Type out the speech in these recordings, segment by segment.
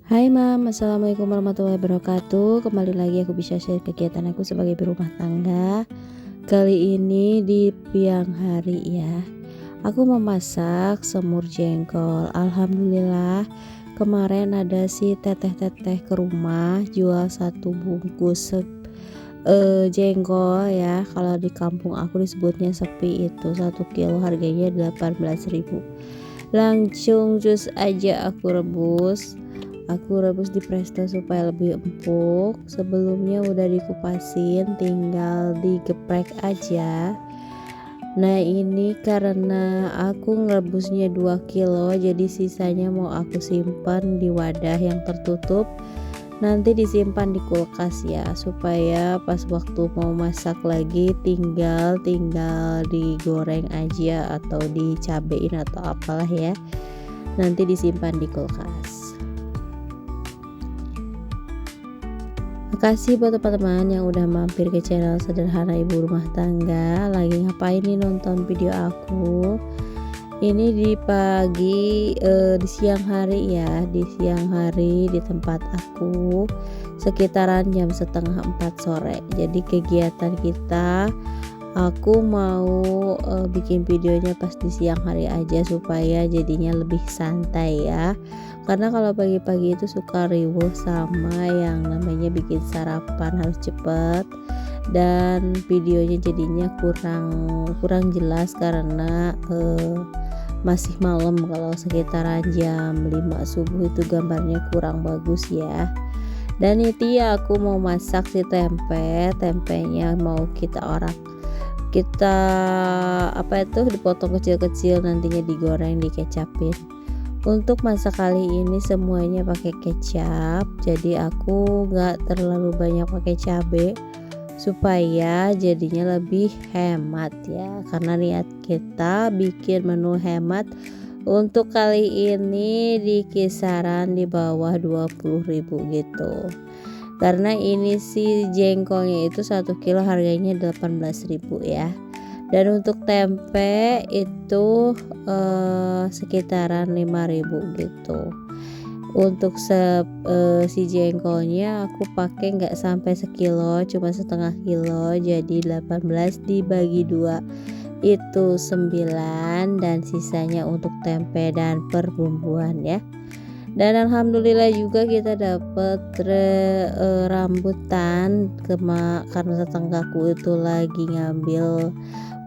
Hai Mam, Assalamualaikum warahmatullahi wabarakatuh. Kembali lagi aku bisa share kegiatan aku sebagai ibu rumah tangga. Kali ini di siang hari ya, aku memasak semur jengkol. Alhamdulillah kemarin ada si teteh-teteh ke rumah jual satu bungkus jengkol ya. Kalau di kampung aku disebutnya sepi, itu 1 kilo harganya 18.000. Langsung jus aja aku rebus di presto supaya lebih empuk. Sebelumnya udah dikupasin, tinggal digeprek aja. Nah ini karena aku ngerebusnya 2 kilo, jadi sisanya mau aku simpan di wadah yang tertutup, nanti disimpan di kulkas ya, supaya pas waktu mau masak lagi tinggal digoreng aja atau dicabein atau apalah ya, nanti disimpan di kulkas. Makasih buat teman-teman yang udah mampir ke channel Sederhana Ibu Rumah Tangga. Lagi ngapain nih nonton video aku? Ini di pagi, di siang hari ya, di siang hari di tempat aku sekitaran jam 3:30 sore. Jadi kegiatan kita, aku mau bikin videonya pas di siang hari aja supaya jadinya lebih santai ya. Karena kalau pagi-pagi itu suka riweuh sama yang namanya bikin sarapan, harus cepet, dan videonya jadinya kurang jelas karena masih malam. Kalau sekitaran jam 5 subuh itu gambarnya kurang bagus ya. Dan itu ya, aku mau masak si tempenya mau kita dipotong kecil-kecil, nantinya digoreng, dikecapin. Untuk masak kali ini semuanya pakai kecap, jadi aku nggak terlalu banyak pakai cabai supaya jadinya lebih hemat ya, karena niat kita bikin menu hemat. Untuk kali ini di kisaran di bawah 20.000 gitu, karena ini si jengkolnya itu 1 kilo harganya 18.000 ya. Dan untuk tempe itu sekitaran 5.000 gitu. Untuk si jengkolnya aku pakai nggak sampai sekilo, cuma setengah kilo, jadi 18 dibagi 2 itu 9, dan sisanya untuk tempe dan perbumbuan ya. Dan alhamdulillah juga kita dapet rambutan karena tetanggaku itu lagi ngambil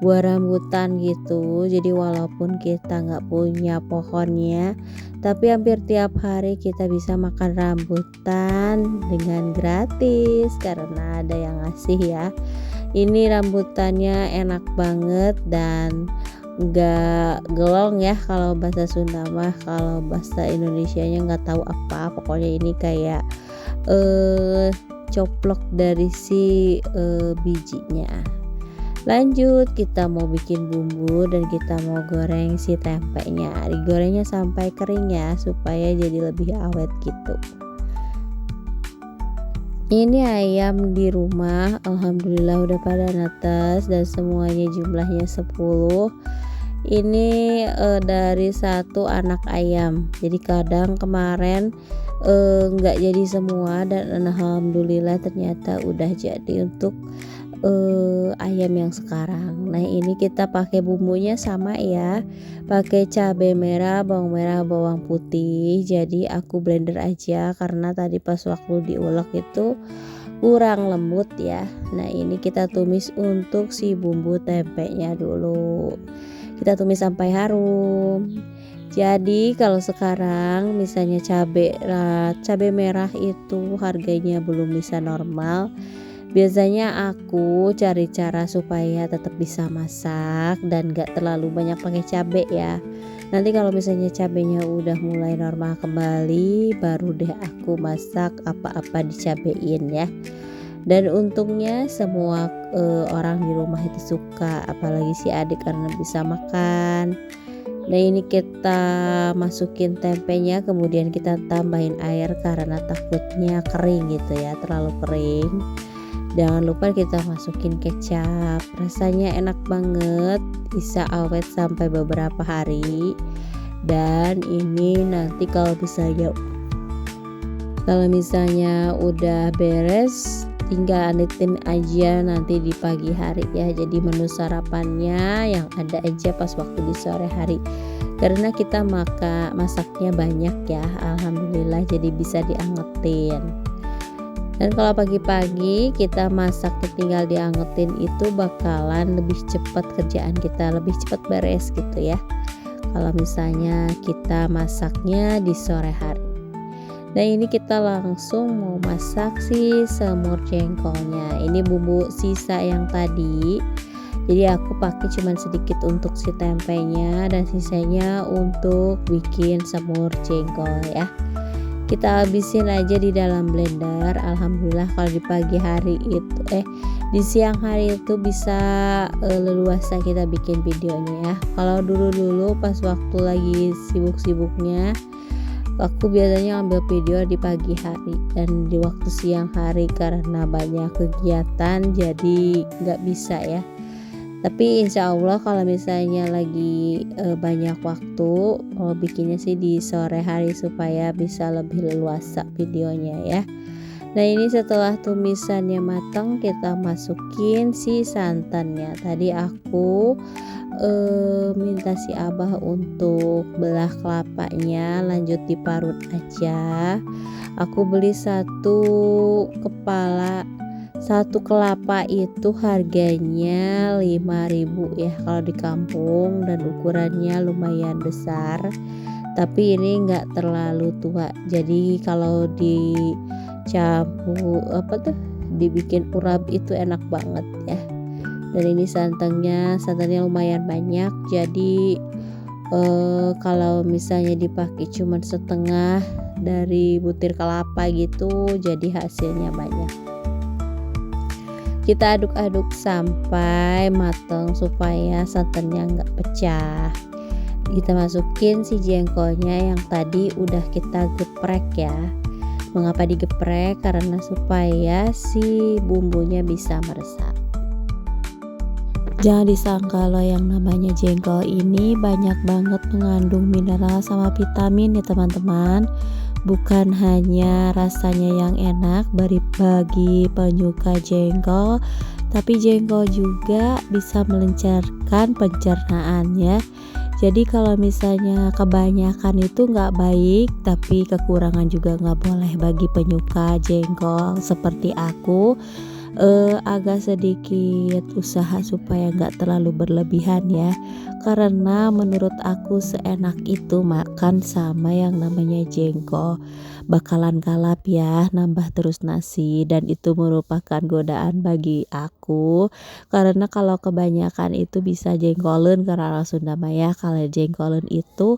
buah rambutan gitu. Jadi walaupun kita nggak punya pohonnya, tapi hampir tiap hari kita bisa makan rambutan dengan gratis karena ada yang ngasih ya. Ini rambutannya enak banget dan nggak gelong ya kalau bahasa Sunda mah. Kalau bahasa Indonesianya nggak tahu apa, pokoknya ini kayak coplok dari si bijinya. Lanjut, kita mau bikin bumbu dan kita mau goreng si tempenya. Digorengnya sampai kering ya, supaya jadi lebih awet gitu. Ini ayam di rumah alhamdulillah udah pada netes dan semuanya jumlahnya 10. Ini dari satu anak ayam, jadi kadang kemarin nggak jadi semua, dan alhamdulillah ternyata udah jadi untuk ayam yang sekarang. Nah ini kita pakai bumbunya sama ya, pakai cabai merah, bawang putih. Jadi aku blender aja karena tadi pas waktu diulek itu kurang lembut ya. Nah ini kita tumis untuk si bumbu tempenya dulu, kita tumis sampai harum. Jadi kalau sekarang misalnya cabai merah itu harganya belum bisa normal, biasanya aku cari cara supaya tetap bisa masak dan gak terlalu banyak pakai cabai ya. Nanti kalau misalnya cabenya udah mulai normal kembali, baru deh aku masak apa-apa dicabein ya. Dan untungnya semua orang di rumah itu suka, apalagi si adik karena bisa makan. Nah ini kita masukin tempenya, kemudian kita tambahin air karena takutnya kering gitu ya, terlalu kering. Jangan lupa kita masukin kecap, rasanya enak banget, bisa awet sampai beberapa hari. Dan ini nanti kalau misalnya Kalau misalnya udah beres, tinggal anitin aja nanti di pagi hari ya. Jadi menu sarapannya yang ada aja pas waktu di sore hari. Karena kita masaknya banyak ya, alhamdulillah jadi bisa diangetin. Dan kalau pagi-pagi kita masak tinggal diangetin itu bakalan lebih cepat kerjaan kita, lebih cepat beres gitu ya. Kalau misalnya kita masaknya di sore hari. Nah ini kita langsung mau masak si semur jengkolnya. Ini bumbu sisa yang tadi. Jadi aku pakai cuman sedikit untuk si tempenya dan sisanya untuk bikin semur jengkol ya. Kita habisin aja di dalam blender. Alhamdulillah kalau di pagi hari itu di siang hari itu bisa leluasa kita bikin videonya ya. Kalau dulu pas waktu lagi sibuk-sibuknya, aku biasanya ambil video di pagi hari dan di waktu siang hari karena banyak kegiatan jadi nggak bisa ya. Tapi insya Allah kalau misalnya lagi banyak waktu bikinnya sih di sore hari supaya bisa lebih leluasa videonya ya. Nah ini setelah tumisannya matang kita masukin si santannya. Tadi aku minta si abah untuk belah kelapanya, lanjut diparut aja. Aku beli satu kelapa itu harganya 5.000 ya kalau di kampung, dan ukurannya lumayan besar. Tapi ini enggak terlalu tua. Jadi kalau dibikin urap itu enak banget ya. Dan ini santannya lumayan banyak, jadi kalau misalnya dipakai cuman setengah dari butir kelapa gitu jadi hasilnya banyak. Kita aduk-aduk sampai matang supaya santannya nggak pecah. Kita masukin si jengkolnya yang tadi udah kita geprek ya. Mengapa digeprek? Karena supaya si bumbunya bisa meresap. Jangan disangka loh yang namanya jengkol ini banyak banget mengandung mineral sama vitamin ya teman-teman. Bukan hanya rasanya yang enak bagi penyuka jengkol, tapi jengkol juga bisa melancarkan pencernaan ya. Jadi kalau misalnya kebanyakan itu nggak baik, tapi kekurangan juga nggak boleh bagi penyuka jengkol seperti aku. Agak sedikit usaha supaya nggak terlalu berlebihan ya, karena menurut aku seenak itu makan sama yang namanya jengkol bakalan kalap ya, nambah terus nasi, dan itu merupakan godaan bagi aku karena kalau kebanyakan itu bisa jengkolen, karena orang Sunda Maya kalau jengkolen itu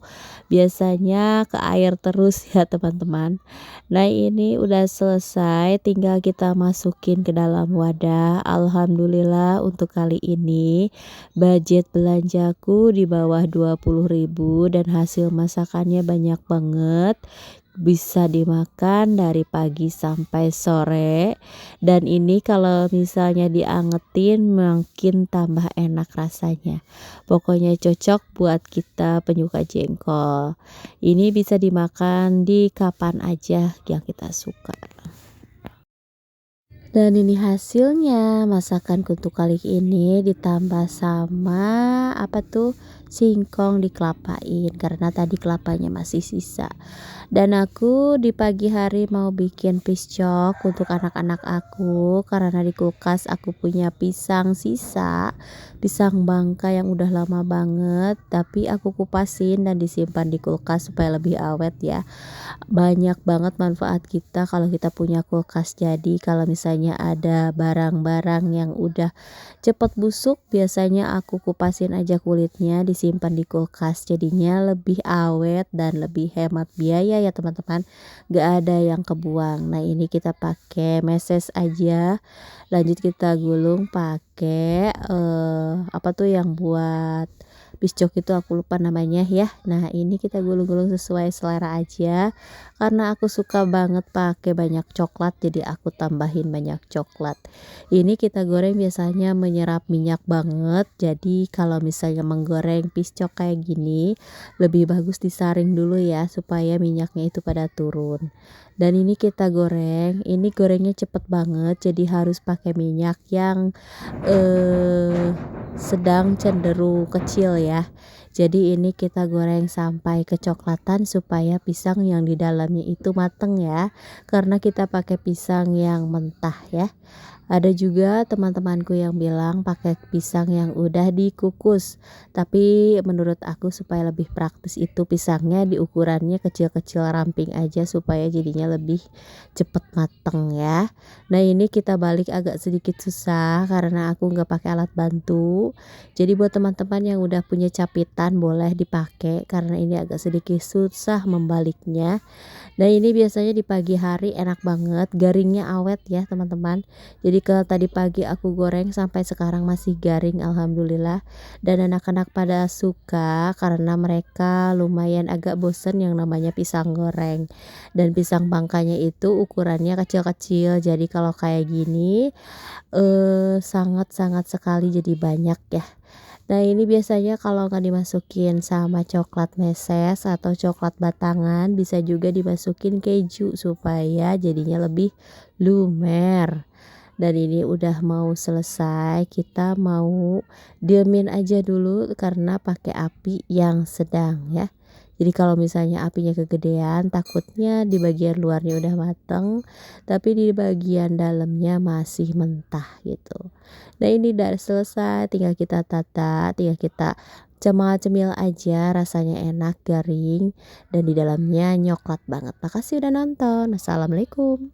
biasanya ke air terus ya teman-teman. Nah ini udah selesai, tinggal kita masukin ke dalam wadah. Alhamdulillah untuk kali ini budget belanjaku di bawah 20.000 dan hasil masakannya banyak banget. Bisa dimakan dari pagi sampai sore, dan ini kalau misalnya diangetin makin tambah enak rasanya. Pokoknya cocok buat kita penyuka jengkol. Ini bisa dimakan di kapan aja yang kita suka. Dan ini hasilnya masakan untuk kali ini ditambah sama singkong dikelapain karena tadi kelapanya masih sisa. Dan aku di pagi hari mau bikin piscok untuk anak-anak aku karena di kulkas aku punya pisang sisa, pisang bangka yang udah lama banget, tapi aku kupasin dan disimpan di kulkas supaya lebih awet ya. Banyak banget manfaat kita kalau kita punya kulkas. Jadi kalau misalnya ada barang-barang yang udah cepet busuk, biasanya aku kupasin aja kulitnya, disimpan di kulkas, jadinya lebih awet dan lebih hemat biaya ya teman-teman, gak ada yang kebuang. Nah ini kita pakai meses aja, lanjut kita gulung pakai yang buat piscok itu aku lupa namanya ya. Nah ini kita gulung-gulung sesuai selera aja, karena aku suka banget pakai banyak coklat jadi aku tambahin banyak coklat. Ini kita goreng biasanya menyerap minyak banget, jadi kalau misalnya menggoreng piscok kayak gini lebih bagus disaring dulu ya supaya minyaknya itu pada turun. Dan ini kita goreng, ini gorengnya cepet banget jadi harus pakai minyak yang sedang cenderung kecil ya. Jadi ini kita goreng sampai kecoklatan supaya pisang yang di dalamnya itu mateng ya, karena kita pakai pisang yang mentah ya. Ada juga teman-temanku yang bilang pakai pisang yang udah dikukus, tapi menurut aku supaya lebih praktis itu pisangnya di ukurannya kecil-kecil ramping aja supaya jadinya lebih cepet mateng ya. Nah ini kita balik agak sedikit susah karena aku nggak pakai alat bantu. Jadi buat teman-teman yang udah punya capitan boleh dipakai karena ini agak sedikit susah membaliknya. Nah ini biasanya di pagi hari enak banget, garingnya awet ya teman-teman. Jadi kalau tadi pagi aku goreng sampai sekarang masih garing alhamdulillah. Dan anak-anak pada suka karena mereka lumayan agak bosen yang namanya pisang goreng. Dan pisang bangkanya itu ukurannya kecil-kecil. Jadi kalau kayak gini sangat-sangat sekali jadi banyak ya. Nah ini biasanya kalau nggak dimasukin sama coklat meses atau coklat batangan bisa juga dimasukin keju supaya jadinya lebih lumer. Dan ini udah mau selesai, kita mau diemin aja dulu karena pakai api yang sedang ya. Jadi kalau misalnya apinya kegedean takutnya di bagian luarnya udah mateng tapi di bagian dalamnya masih mentah gitu. Nah ini udah selesai, tinggal kita tata, tinggal kita cemil-cemil aja, rasanya enak, garing, dan di dalamnya nyoklat banget. Makasih udah nonton. Assalamualaikum.